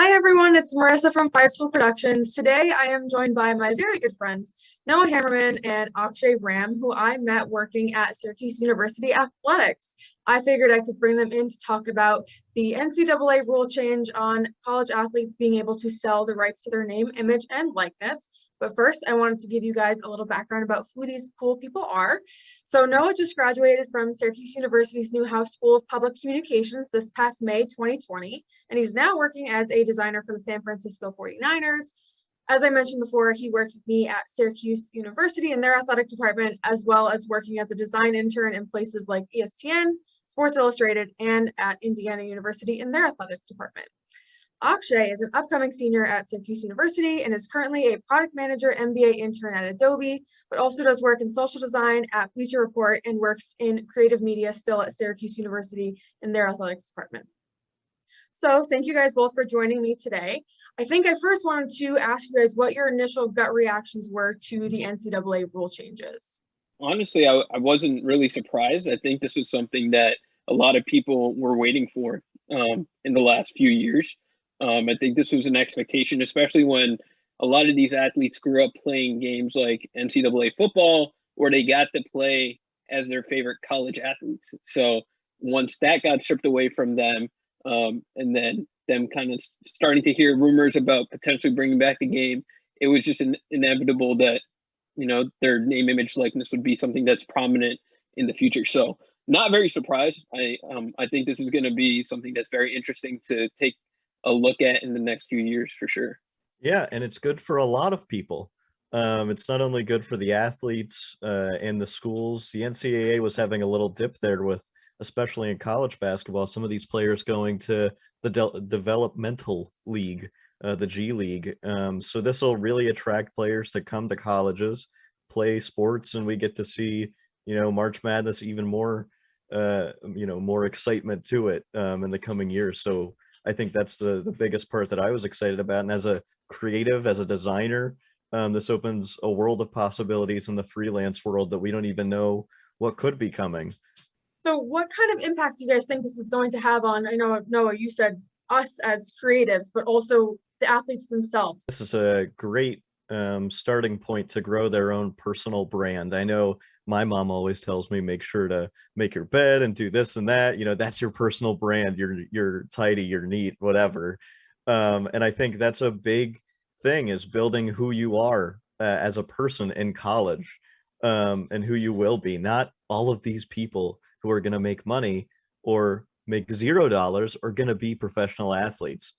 Hi everyone, it's Marisa from Five School Productions. Today I am joined by my very good friends, Noah Hammerman and Akshay Ram, who I met working at Syracuse University Athletics. I figured I could bring them in to talk about the NCAA rule change on college athletes being able to sell the rights to their name, image, and likeness. But first, I wanted to give you guys a little background about who these cool people are. So Noah just graduated from Syracuse University's Newhouse School of Public Communications this past May 2020, and he's now working as a designer for the San Francisco 49ers. As I mentioned before, he worked with me at Syracuse University in their athletic department, as well as working as a design intern in places like ESPN, Sports Illustrated, and at Indiana University in their athletic department. Akshay is an upcoming senior at Syracuse University and is currently a product manager MBA intern at Adobe, but also does work in social design at Bleacher Report and works in creative media still at Syracuse University in their athletics department. So thank you guys both for joining me today. I think I first wanted to ask you guys what your initial gut reactions were to the NCAA rule changes. Honestly, I wasn't really surprised. I think this was something that a lot of people were waiting for in the last few years. I think this was an expectation, especially when a lot of these athletes grew up playing games like NCAA football, where they got to play as their favorite college athletes. So once that got stripped away from them, and then them kind of starting to hear rumors about potentially bringing back the game, it was just inevitable that their name, image, likeness would be something that's prominent in the future. So not very surprised. I think this is going to be something that's very interesting to take a look at in the next few years for sure. Yeah, and it's good for a lot of people. It's not only good for the athletes and the schools. The NCAA was having a little dip there with, especially in college basketball, some of these players going to the developmental league, the G League. So this will really attract players to come to colleges, play sports, and we get to see, March Madness even more, more excitement to it in the coming years. So I think that's the biggest part that I was excited about. And as a creative, as a designer, this opens a world of possibilities in the freelance world that we don't even know what could be coming. So what kind of impact do you guys think this is going to have on, I know, Noah, you said us as creatives, but also the athletes themselves? This is a great starting point to grow their own personal brand. I know my mom always tells me, make sure to make your bed and do this and that. That's your personal brand. You're tidy, you're neat, whatever. And I think that's a big thing, is building who you are as a person in college, and who you will be. Not all of these people who are going to make money or make $0 are going to be professional athletes.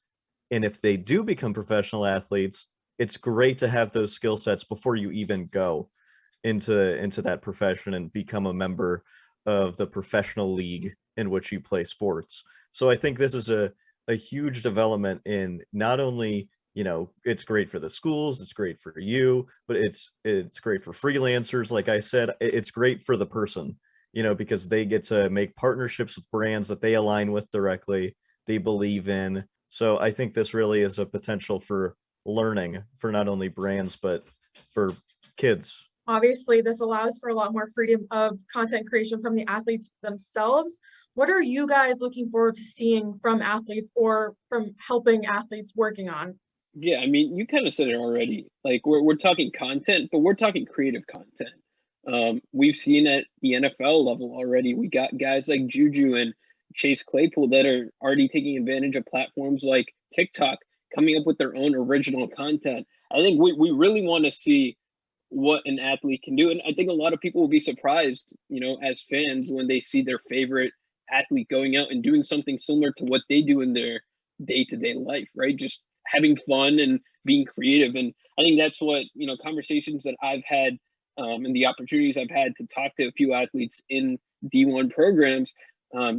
And if they do become professional athletes, it's great to have those skill sets before you even go into that profession and become a member of the professional league in which you play sports. So I think this is a huge development in not only, it's great for the schools, it's great for you, but it's great for freelancers. Like I said, it's great for the person, because they get to make partnerships with brands that they align with directly, they believe in. So I think this really is a potential for learning for not only brands, but for kids. Obviously, this allows for a lot more freedom of content creation from the athletes themselves. What are you guys looking forward to seeing from athletes or from helping athletes working on? Yeah, I mean, you kind of said it already. Like we're talking content, but we're talking creative content. We've seen at the NFL level already. We got guys like Juju and Chase Claypool that are already taking advantage of platforms like TikTok, coming up with their own original content. I think we really want to see what an athlete can do. And I think a lot of people will be surprised, as fans, when they see their favorite athlete going out and doing something similar to what they do in their day-to-day life, right? Just having fun and being creative. And I think that's what, conversations that I've had, and the opportunities I've had to talk to a few athletes in D1 programs,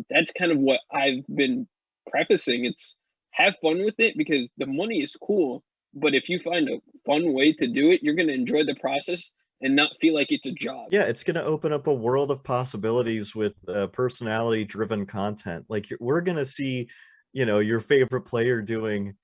that's kind of what I've been prefacing. It's have fun with it, because the money is cool, but if you find a fun way to do it, you're going to enjoy the process and not feel like it's a job. Yeah, it's going to open up a world of possibilities with personality driven content. Like we're going to see, your favorite player doing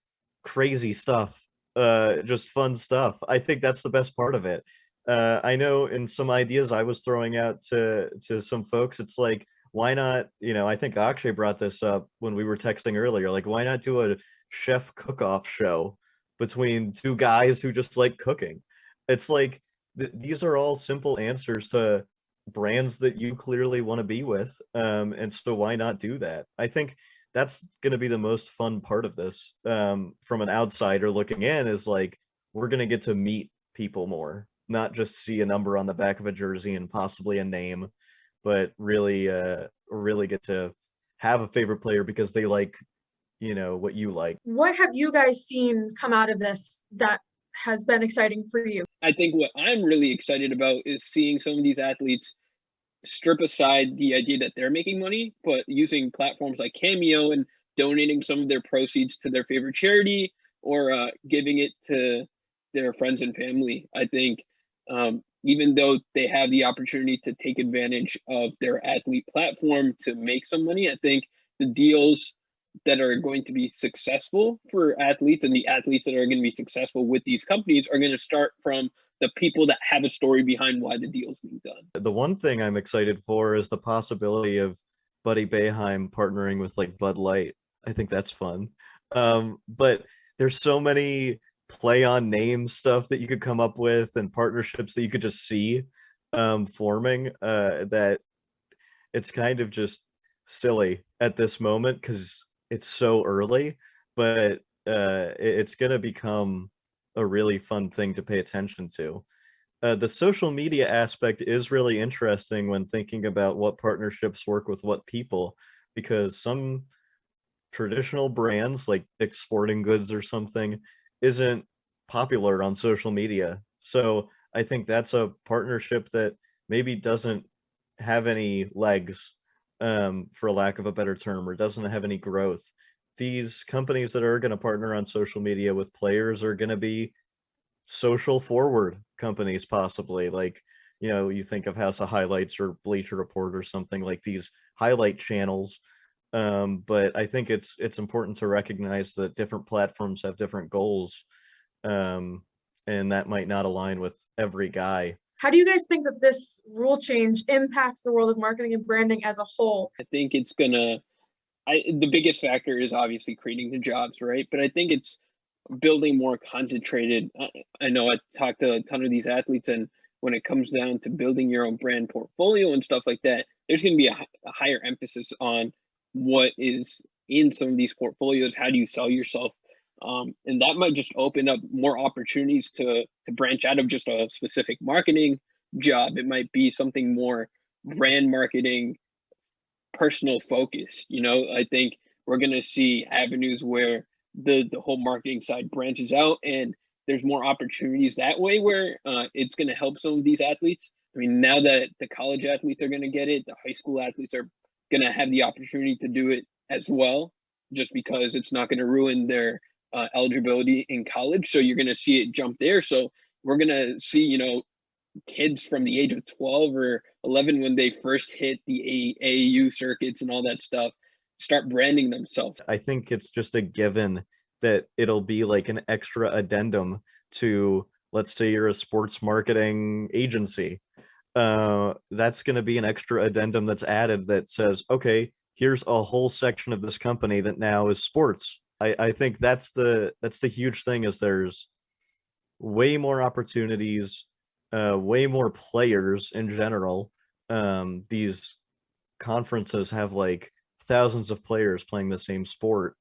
crazy stuff, just fun stuff. I think that's the best part of it. I know in some ideas I was throwing out to some folks, it's like, why not, I think Akshay brought this up when we were texting earlier, like, why not do chef cook-off show between two guys who just like cooking. It's like these are all simple answers to brands that you clearly want to be with. And so why not do that? I think that's going to be the most fun part of this, from an outsider looking in, is like we're going to get to meet people more, not just see a number on the back of a jersey and possibly a name, but really get to have a favorite player because they like, what you like. What have you guys seen come out of this that has been exciting for you? I think what I'm really excited about is seeing some of these athletes strip aside the idea that they're making money, but using platforms like Cameo and donating some of their proceeds to their favorite charity, or giving it to their friends and family. I think even though they have the opportunity to take advantage of their athlete platform to make some money, I think the deals that are going to be successful for athletes and the athletes that are going to be successful with these companies are going to start from the people that have a story behind why the deal is being done. The one thing I'm excited for is the possibility of Buddy Boeheim partnering with like Bud Light. I think that's fun. But there's so many play on name stuff that you could come up with and partnerships that you could just see forming, that it's kind of just silly at this moment because it's so early, but it's going to become a really fun thing to pay attention to. The social media aspect is really interesting when thinking about what partnerships work with what people, because some traditional brands like Dick's Sporting Goods or something isn't popular on social media. So I think that's a partnership that maybe doesn't have any legs, for lack of a better term, or doesn't have any growth. These companies that are going to partner on social media with players are going to be social forward companies, possibly. Like, you think of House of Highlights or Bleacher Report or something, like these highlight channels. But I think it's important to recognize that different platforms have different goals, and that might not align with every guy. How do you guys think that this rule change impacts the world of marketing and branding as a whole? I think it's gonna the biggest factor is obviously creating the jobs, right? But I think it's building more concentrated. I know I talked to a ton of these athletes, and when it comes down to building your own brand portfolio and stuff like that, there's going to be a higher emphasis on what is in some of these portfolios. How do you sell yourself? And that might just open up more opportunities to branch out of just a specific marketing job. It might be something more brand marketing, personal focused. I think we're going to see avenues where the whole marketing side branches out, and there's more opportunities that way where it's going to help some of these athletes. I mean, now that the college athletes are going to get it, the high school athletes are going to have the opportunity to do it as well, just because it's not going to ruin their eligibility in college. So you're going to see it jump there. So we're going to see, kids from the age of 12 or 11, when they first hit the AAU circuits and all that stuff, start branding themselves. I think it's just a given that it'll be like an extra addendum to, let's say you're a sports marketing agency. That's going to be an extra addendum that's added that says, okay, here's a whole section of this company that now is sports. I think that's the huge thing, is there's way more opportunities, way more players in general. These conferences have like thousands of players playing the same sport.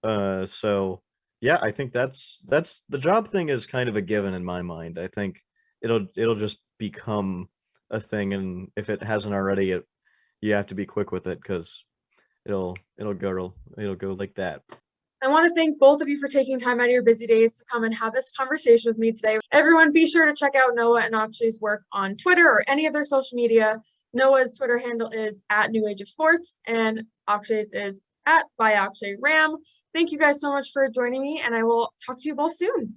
So yeah, I think that's the job thing is kind of a given in my mind. I think it'll just become a thing, and if it hasn't already, you have to be quick with it, because it'll go like that. I want to thank both of you for taking time out of your busy days to come and have this conversation with me today. Everyone, be sure to check out Noah and Akshay's work on Twitter or any of their social media. Noah's Twitter handle is @NewAgeOfSports, and Akshay's is @byAkshayRam. Thank you guys so much for joining me, and I will talk to you both soon.